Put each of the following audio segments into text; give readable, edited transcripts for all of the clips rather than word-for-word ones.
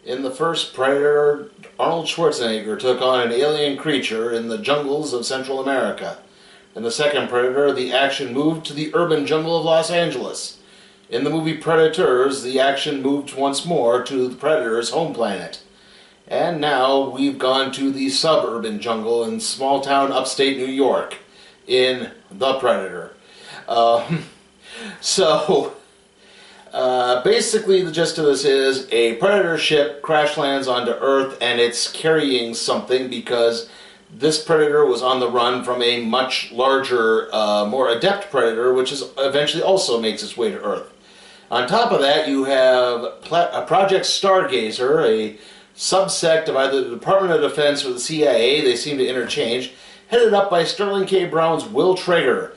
In the first Predator, Arnold Schwarzenegger took on an alien creature in the jungles of Central America. In the second Predator, the action moved to the urban jungle of Los Angeles. In the movie Predators, the action moved once more to the Predator's home planet. And now we've gone to the suburban jungle in small-town upstate New York in The Predator. Basically the gist of this is a Predator ship crash lands onto Earth, and it's carrying something because this Predator was on the run from a much larger, more adept Predator, which eventually also makes its way to Earth. On top of that, you have Project Stargazer, a subsect of either the Department of Defense or the CIA, they seem to interchange, headed up by Sterling K. Brown's Will Traeger.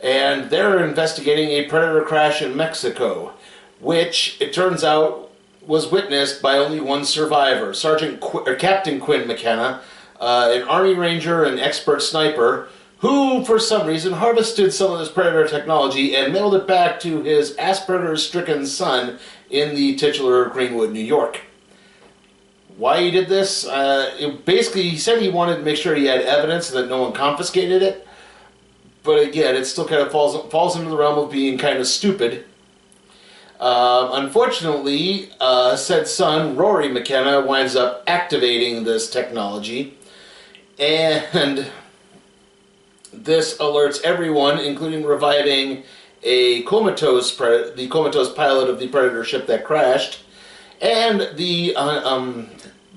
And they're investigating a Predator crash in Mexico, which, it turns out, was witnessed by only one survivor, Captain Quinn McKenna, an Army Ranger and expert sniper, who, for some reason, harvested some of this Predator technology and mailed it back to his Asperger's-stricken son in the titular Greenwood, New York. Why he did this? Basically, he said he wanted to make sure he had evidence that no one confiscated it. But again, it still kind of falls into the realm of being kind of stupid. Unfortunately, said son, Rory McKenna, winds up activating this technology. And this alerts everyone, including reviving the comatose pilot of the Predator ship that crashed. And the,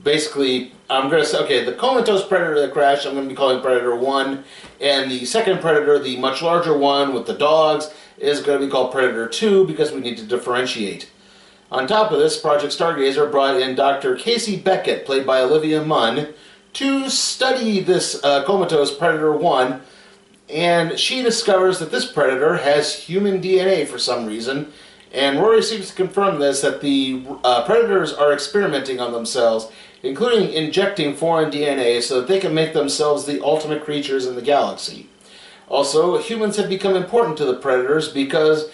basically, I'm going to say, okay, the comatose Predator that crashed, I'm going to be calling Predator 1. And the second Predator, the much larger one with the dogs, is going to be called Predator 2 because we need to differentiate. On top of this, Project Stargazer brought in Dr. Casey Beckett, played by Olivia Munn, to study this comatose Predator 1. And she discovers that this Predator has human DNA for some reason. And Rory seems to confirm this, that the Predators are experimenting on themselves, including injecting foreign DNA so that they can make themselves the ultimate creatures in the galaxy. Also, humans have become important to the Predators because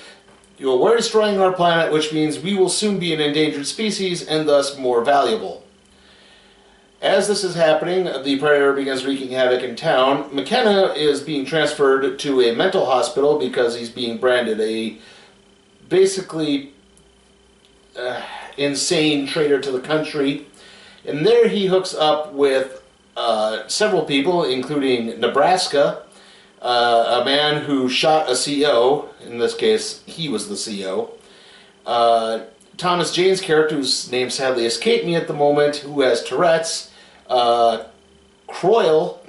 we're destroying our planet, which means we will soon be an endangered species and thus more valuable. As this is happening, the Predator begins wreaking havoc in town. McKenna is being transferred to a mental hospital because he's being branded a basically insane traitor to the country. And there he hooks up with several people, including Nebraska, a man who shot a CO. In this case, he was the CO. Thomas Jane's character, whose name sadly escaped me at the moment, who has Tourette's. Coyle,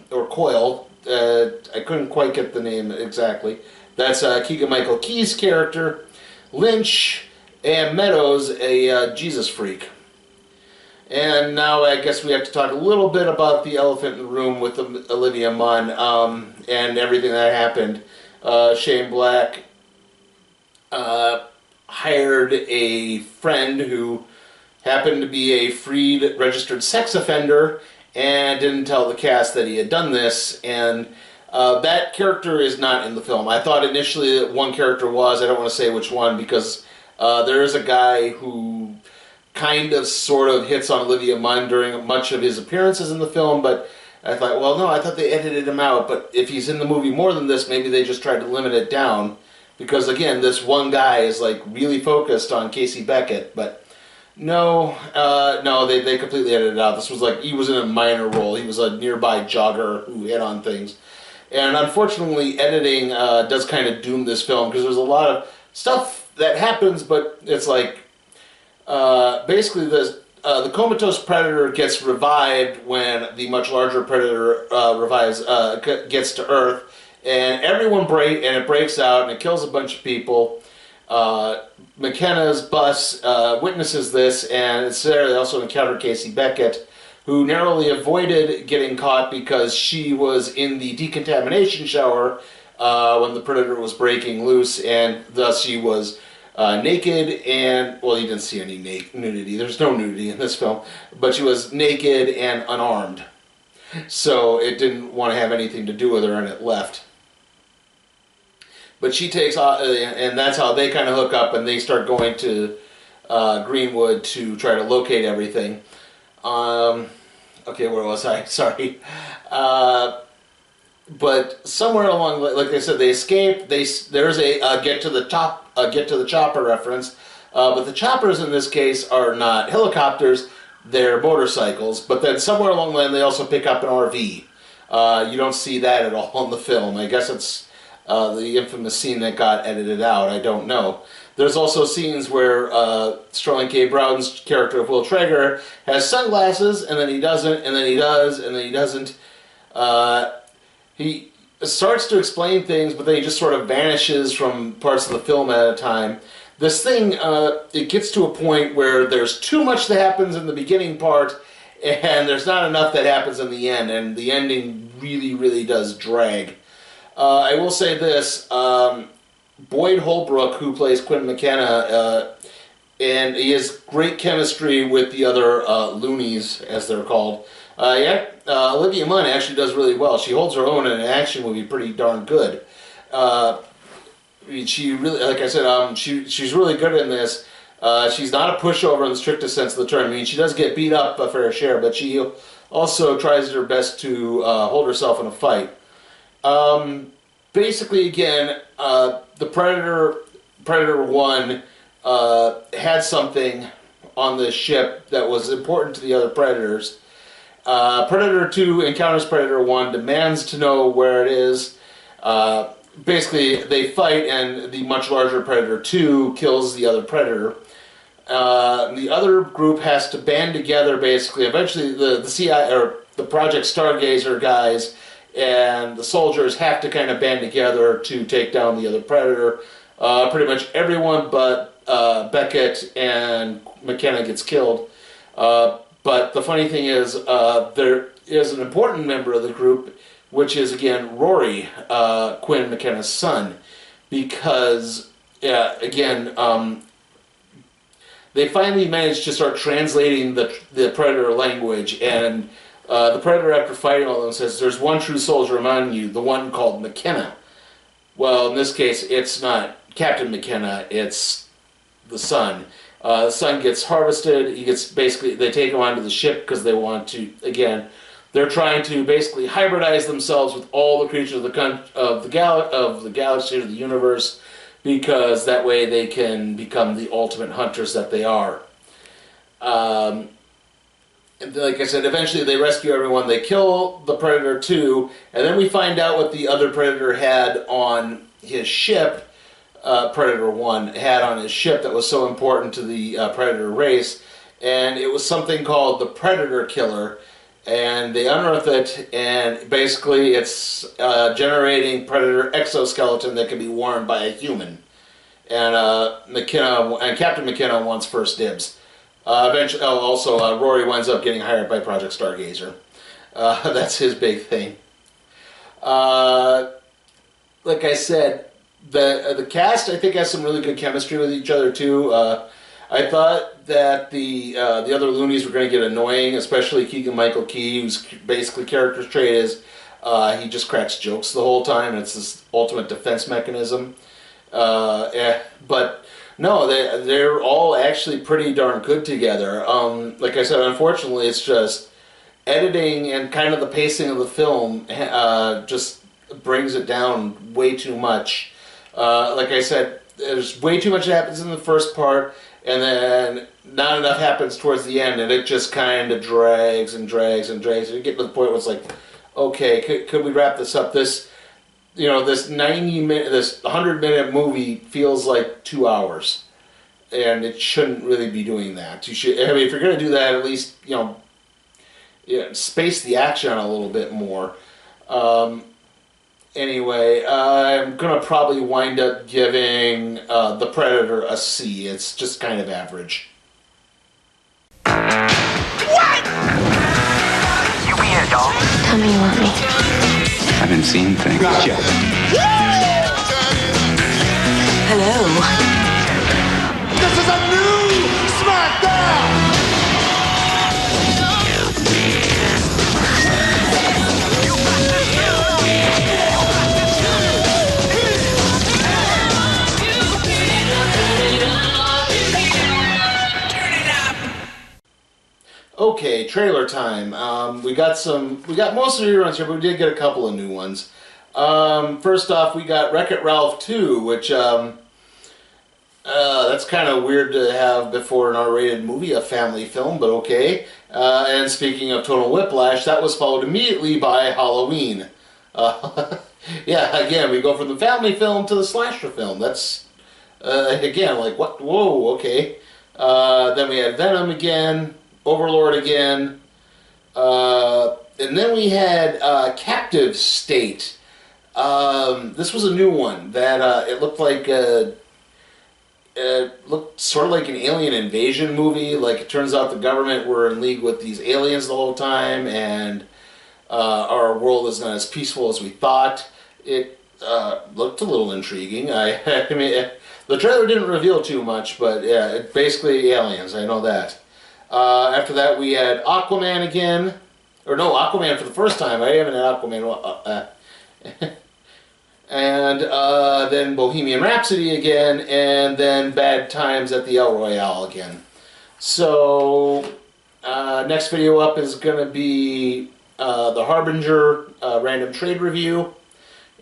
I couldn't quite get the name exactly. That's Keegan-Michael Key's character. Lynch, and Meadows, a Jesus freak. And now I guess we have to talk a little bit about the elephant in the room with Olivia Munn and everything that happened. Shane Black hired a friend who happened to be a freed registered sex offender and didn't tell the cast that he had done this, and that character is not in the film. I thought initially that one character was. I don't want to say which one because there is a guy who kind of sort of hits on Olivia Munn during much of his appearances in the film, but I thought, well, no, I thought they edited him out, but if he's in the movie more than this, maybe they just tried to limit it down because, again, this one guy is like really focused on Casey Beckett, but no, they completely edited it out. This was like, he was in a minor role. He was a nearby jogger who hit on things. And unfortunately, editing does kind of doom this film because there's a lot of stuff that happens, but it's like, basically the comatose Predator gets revived when the much larger Predator gets to Earth, and it breaks out and it kills a bunch of people. McKenna's bus witnesses this, and it's there they also encounter Casey Beckett, who narrowly avoided getting caught because she was in the decontamination shower when the Predator was breaking loose, and thus she was naked and, well, you didn't see any nudity. There's no nudity in this film, but she was naked and unarmed. So it didn't want to have anything to do with her, and it left. But she takes off, and that's how they kind of hook up, and they start going to Greenwood to try to locate everything. Okay, where was I? Sorry. But somewhere along, like I said, they escape. There's a get to the chopper reference, but the choppers in this case are not helicopters; they're motorcycles. But then somewhere along the line, they also pick up an RV. You don't see that at all in the film. I guess it's the infamous scene that got edited out. I don't know. There's also scenes where Sterling K. Brown's character of Will Traeger has sunglasses, and then he doesn't, and then he does, and then he doesn't. He starts to explain things, but then he just sort of vanishes from parts of the film at a time. This thing, it gets to a point where there's too much that happens in the beginning part, and there's not enough that happens in the end, and the ending really, really does drag. I will say this, Boyd Holbrook, who plays Quinn McKenna, and he has great chemistry with the other loonies, as they're called. Olivia Munn actually does really well. She holds her own in an action movie pretty darn good. She really, like I said, she's really good in this. She's not a pushover in the strictest sense of the term. I mean, she does get beat up a fair share, but she also tries her best to hold herself in a fight. Basically, again, the Predator 1 had something on the ship that was important to the other Predators. Predator 2 encounters Predator 1, demands to know where it is. Basically, they fight, and the much larger Predator 2 kills the other Predator. The other group has to band together, basically. Eventually, the CIA, or the Project Stargazer guys, and the soldiers have to kind of band together to take down the other Predator. Pretty much everyone but Beckett and McKenna gets killed. But the funny thing is, there is an important member of the group, which is, again, Rory, Quinn McKenna's son. Because, again, they finally managed to start translating the Predator language, and the Predator, after fighting all of them, says, "There's one true soldier among you, the one called McKenna." Well, in this case, it's not Captain McKenna, it's the son. The son gets harvested. He gets they take him onto the ship because they want to, again, they're trying to basically hybridize themselves with all the creatures of the galaxy or the universe, because that way they can become the ultimate hunters that they are. Like I said, eventually they rescue everyone. They kill the Predator 2, and then we find out what the other Predator had on his ship. Predator 1 had on his ship that was so important to the Predator race, and it was something called the Predator Killer, and they unearth it, and basically it's generating Predator exoskeleton that can be worn by a human, and Captain McKenna wants first dibs. Eventually, also Rory winds up getting hired by Project Stargazer. That's his big thing. Like I said, the cast, I think, has some really good chemistry with each other too. I thought that the other loonies were going to get annoying, especially Keegan-Michael Key, whose basically character's trait is he just cracks jokes the whole time. It's this ultimate defense mechanism. But no, they're all actually pretty darn good together. Like I said, unfortunately, it's just editing and kind of the pacing of the film just brings it down way too much. Like I said, there's way too much that happens in the first part, and then not enough happens towards the end, and it just kind of drags and drags and drags. And you get to the point where it's like, okay, could we wrap this up? This 100-minute movie feels like 2 hours, and it shouldn't really be doing that. You should, I mean, if you're going to do that, at least space the action a little bit more. Anyway, I'm going to probably wind up giving The Predator a C. It's just kind of average. What? You be a dog? Tell me you want me. I've been seeing things. Gotcha. Hello. This is a new SmackDown! Okay, trailer time. We got most of the reruns here, but we did get a couple of new ones. First off, we got Wreck-It Ralph 2, which that's kind of weird to have before an R-rated movie, a family film, but okay. And speaking of tonal whiplash, that was followed immediately by Halloween. Yeah, again, we go from the family film to the slasher film. That's, again, like, what? Whoa, okay. Then we had Venom again, Overlord again, and then we had Captive State. This was a new one that it looked like it looked sort of like an alien invasion movie. Like, it turns out the government were in league with these aliens the whole time, and our world is not as peaceful as we thought. It looked a little intriguing. I mean, the trailer didn't reveal too much, but yeah, it's basically aliens. I know that. After that, we had Aquaman again. Or no, Aquaman for the first time. I haven't had Aquaman. And then Bohemian Rhapsody again, and then Bad Times at the El Royale again. So, next video up is going to be the Harbinger random trade review.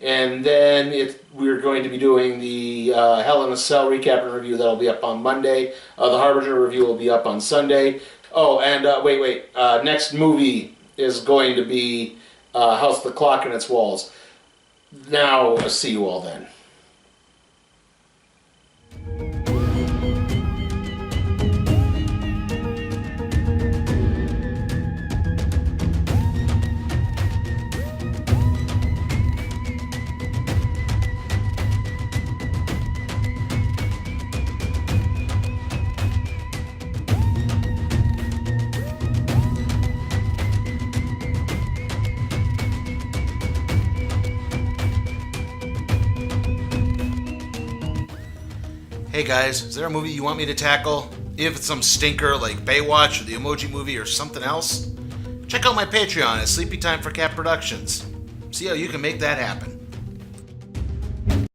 And then we're going to be doing the Hell in a Cell recap and review. That'll be up on Monday. The Harbinger review will be up on Sunday. Oh, and wait. Next movie is going to be House of the Clock and Its Walls. Now, I'll see you all then. Hey guys, is there a movie you want me to tackle? If it's some stinker like Baywatch or the Emoji Movie or something else? Check out my Patreon at Sleepy Time for Cat Productions. See how you can make that happen.